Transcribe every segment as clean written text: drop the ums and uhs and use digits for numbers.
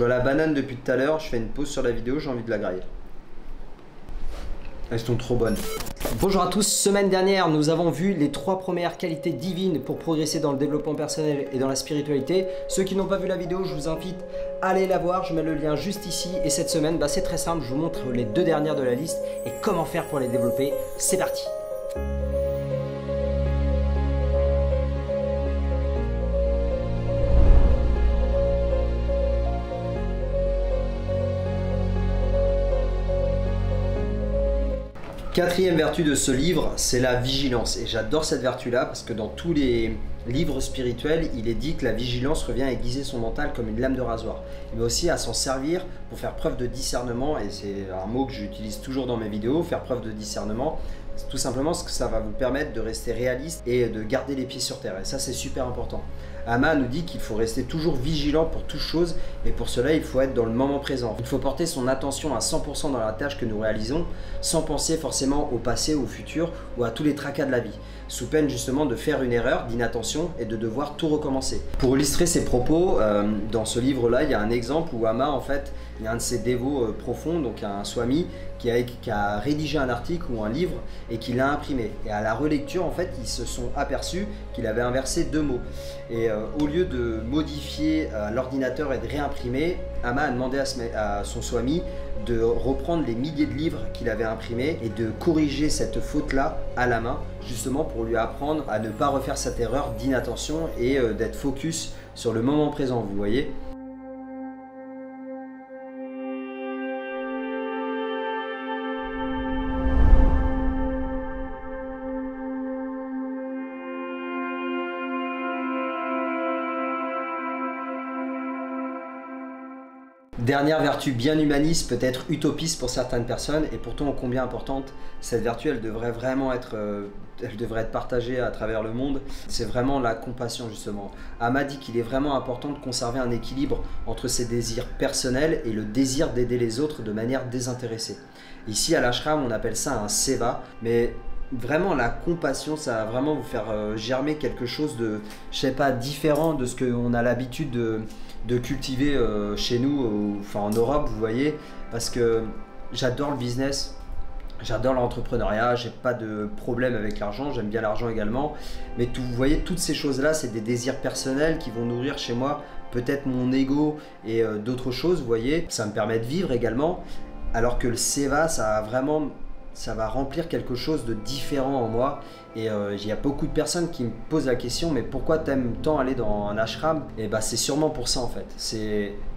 vois la banane depuis tout à l'heure, je fais une pause sur la vidéo, j'ai envie de la grailler. Elles sont trop bonnes. Bonjour à tous, semaine dernière nous avons vu les 3 premières qualités divines pour progresser dans le développement personnel et dans la spiritualité. Ceux qui n'ont pas vu la vidéo, je vous invite à aller la voir, je mets le lien juste ici. Et cette semaine, c'est très simple, je vous montre les 2 dernières de la liste et comment faire pour les développer. C'est parti! Quatrième vertu de ce livre, c'est la vigilance. Et j'adore cette vertu-là parce que dans tous les livres spirituels, il est dit que la vigilance revient à aiguiser son mental comme une lame de rasoir. Mais aussi à s'en servir pour faire preuve de discernement. Et c'est un mot que j'utilise toujours dans mes vidéos, faire preuve de discernement. C'est tout simplement ce que ça va vous permettre de rester réaliste et de garder les pieds sur terre. Et ça, c'est super important. Amma nous dit qu'il faut rester toujours vigilant pour toute chose et pour cela il faut être dans le moment présent. Il faut porter son attention à 100% dans la tâche que nous réalisons sans penser forcément au passé, au futur ou à tous les tracas de la vie, sous peine justement de faire une erreur, d'inattention et de devoir tout recommencer. Pour illustrer ses propos, dans ce livre-là, il y a un exemple où Amma, en fait, il y a un de ses dévots profonds, donc un swami, qui a rédigé un article ou un livre et qui l'a imprimé. Et à la relecture, en fait, ils se sont aperçus qu'il avait inversé 2 mots. Et au lieu de modifier l'ordinateur et de réimprimer, Amma a demandé à son swami de reprendre les milliers de livres qu'il avait imprimés et de corriger cette faute-là à la main, justement pour lui apprendre à ne pas refaire cette erreur d'inattention et d'être focus sur le moment présent, vous voyez. Dernière vertu bien humaniste, peut-être utopiste pour certaines personnes et pourtant ô combien importante, cette vertu elle devrait vraiment être, partagée à travers le monde, c'est vraiment la compassion justement. Amma dit qu'il est vraiment important de conserver un équilibre entre ses désirs personnels et le désir d'aider les autres de manière désintéressée. Ici à l'ashram on appelle ça un seva, mais vraiment la compassion ça va vraiment vous faire germer quelque chose de, je sais pas, différent de ce qu'on a l'habitude de cultiver chez nous, enfin en Europe, vous voyez, parce que j'adore le business, j'adore l'entrepreneuriat, j'ai pas de problème avec l'argent, j'aime bien l'argent également, mais vous voyez, toutes ces choses-là, c'est des désirs personnels qui vont nourrir chez moi peut-être mon ego et d'autres choses, vous voyez, ça me permet de vivre également, alors que le seva, ça va remplir quelque chose de différent en moi. Et il y a beaucoup de personnes qui me posent la question, mais pourquoi t'aimes tant aller dans un ashram? Et c'est sûrement pour ça en fait.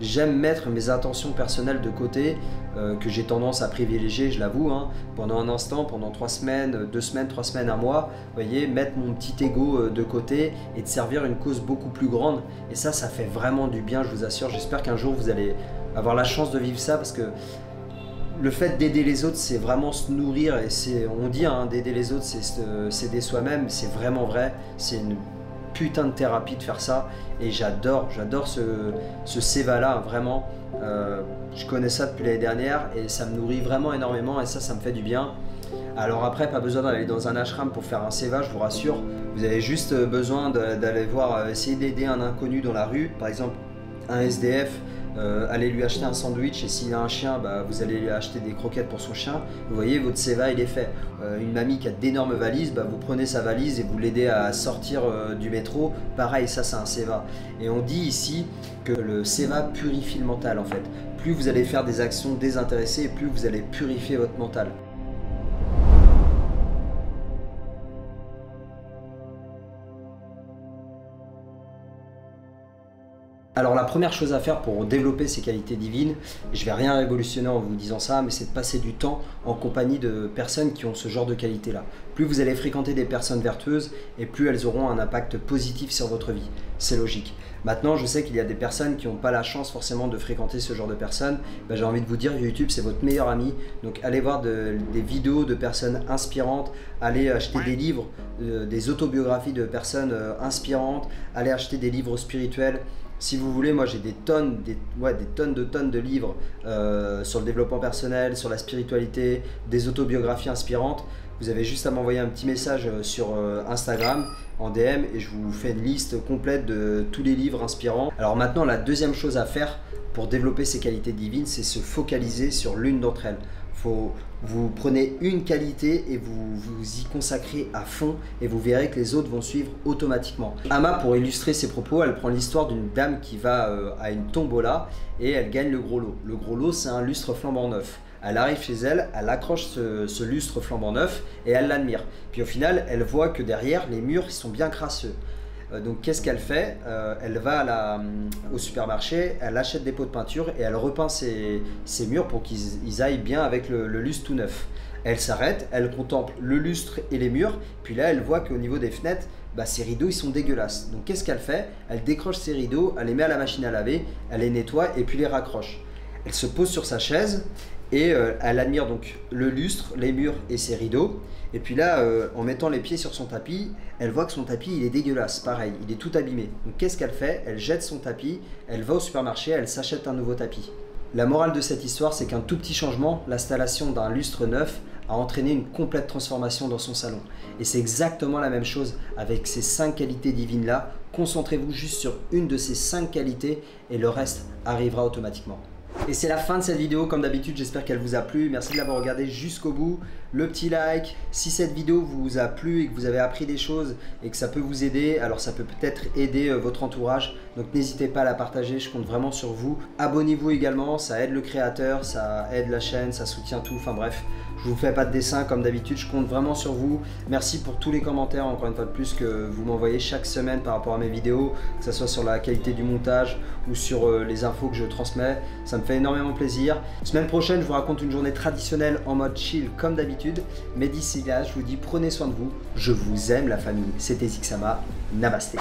J'aime mettre mes intentions personnelles de côté, que j'ai tendance à privilégier, je l'avoue, pendant un instant, pendant 3 semaines, 2 semaines, 3 semaines, un mois, vous voyez, mettre mon petit ego de côté et de servir une cause beaucoup plus grande. Et ça fait vraiment du bien, je vous assure. J'espère qu'un jour vous allez avoir la chance de vivre ça parce que le fait d'aider les autres, c'est vraiment se nourrir et on dit d'aider les autres, c'est s'aider soi-même, c'est vraiment vrai, c'est une putain de thérapie de faire ça et j'adore ce seva-là, vraiment. Je connais ça depuis l'année dernière et ça me nourrit vraiment énormément et ça me fait du bien. Alors après, pas besoin d'aller dans un ashram pour faire un seva, je vous rassure, vous avez juste besoin d'aller voir, essayer d'aider un inconnu dans la rue, par exemple un SDF. Allez lui acheter un sandwich et s'il a un chien, vous allez lui acheter des croquettes pour son chien. Vous voyez, votre seva il est fait. Une mamie qui a d'énormes valises, vous prenez sa valise et vous l'aidez à sortir du métro. Pareil, ça c'est un seva. Et on dit ici que le seva purifie le mental en fait. Plus vous allez faire des actions désintéressées, plus vous allez purifier votre mental. Alors la première chose à faire pour développer ces qualités divines, je ne vais rien révolutionner en vous disant ça, mais c'est de passer du temps en compagnie de personnes qui ont ce genre de qualité-là. Plus vous allez fréquenter des personnes vertueuses et plus elles auront un impact positif sur votre vie. C'est logique. Maintenant, je sais qu'il y a des personnes qui n'ont pas la chance forcément de fréquenter ce genre de personnes. J'ai envie de vous dire, YouTube, c'est votre meilleur ami. Donc allez voir des vidéos de personnes inspirantes, allez acheter des livres, des autobiographies de personnes inspirantes, allez acheter des livres spirituels. Si vous voulez, moi j'ai des tonnes de livres sur le développement personnel, sur la spiritualité, des autobiographies inspirantes. Vous avez juste à m'envoyer un petit message sur Instagram en DM et je vous fais une liste complète de tous les livres inspirants. Alors maintenant, la deuxième chose à faire pour développer ces qualités divines, c'est se focaliser sur l'une d'entre elles. Vous prenez une qualité et vous vous y consacrez à fond et vous verrez que les autres vont suivre automatiquement. Ama, pour illustrer ses propos, elle prend l'histoire d'une dame qui va à une tombola et elle gagne le gros lot. Le gros lot, c'est un lustre flambant neuf. Elle arrive chez elle, elle accroche ce lustre flambant neuf et elle l'admire. Puis au final, elle voit que derrière, les murs ils sont bien crasseux. Donc qu'est-ce qu'elle fait? Elle va au supermarché, elle achète des pots de peinture et elle repeint ses murs pour qu'ils aillent bien avec le lustre tout neuf. Elle s'arrête, elle contemple le lustre et les murs, puis là elle voit qu'au niveau des fenêtres, ces rideaux ils sont dégueulasses. Donc qu'est-ce qu'elle fait? Elle décroche ses rideaux, elle les met à la machine à laver, elle les nettoie et puis les raccroche. Elle se pose sur sa chaise et elle admire donc le lustre, les murs et ses rideaux. Et puis là, en mettant les pieds sur son tapis, elle voit que son tapis il est dégueulasse, pareil, il est tout abîmé. Donc qu'est-ce qu'elle fait? Elle jette son tapis, elle va au supermarché, elle s'achète un nouveau tapis. La morale de cette histoire, c'est qu'un tout petit changement, l'installation d'un lustre neuf, a entraîné une complète transformation dans son salon. Et c'est exactement la même chose avec ces 5 qualités divines-là. Concentrez-vous juste sur une de ces 5 qualités et le reste arrivera automatiquement. Et c'est la fin de cette vidéo, comme d'habitude, j'espère qu'elle vous a plu. Merci de l'avoir regardé jusqu'au bout. Le petit like, si cette vidéo vous a plu et que vous avez appris des choses et que ça peut vous aider, alors ça peut peut-être aider votre entourage. Donc n'hésitez pas à la partager, je compte vraiment sur vous. Abonnez-vous également, ça aide le créateur, ça aide la chaîne, ça soutient tout, enfin bref. Je vous fais pas de dessin comme d'habitude, je compte vraiment sur vous. Merci pour tous les commentaires, encore une fois de plus, que vous m'envoyez chaque semaine par rapport à mes vidéos, que ce soit sur la qualité du montage ou sur les infos que je transmets. Ça me fait énormément plaisir. Semaine prochaine, je vous raconte une journée traditionnelle en mode chill comme d'habitude. Mais d'ici là, je vous dis prenez soin de vous. Je vous aime la famille. C'était Zixama. Namasté.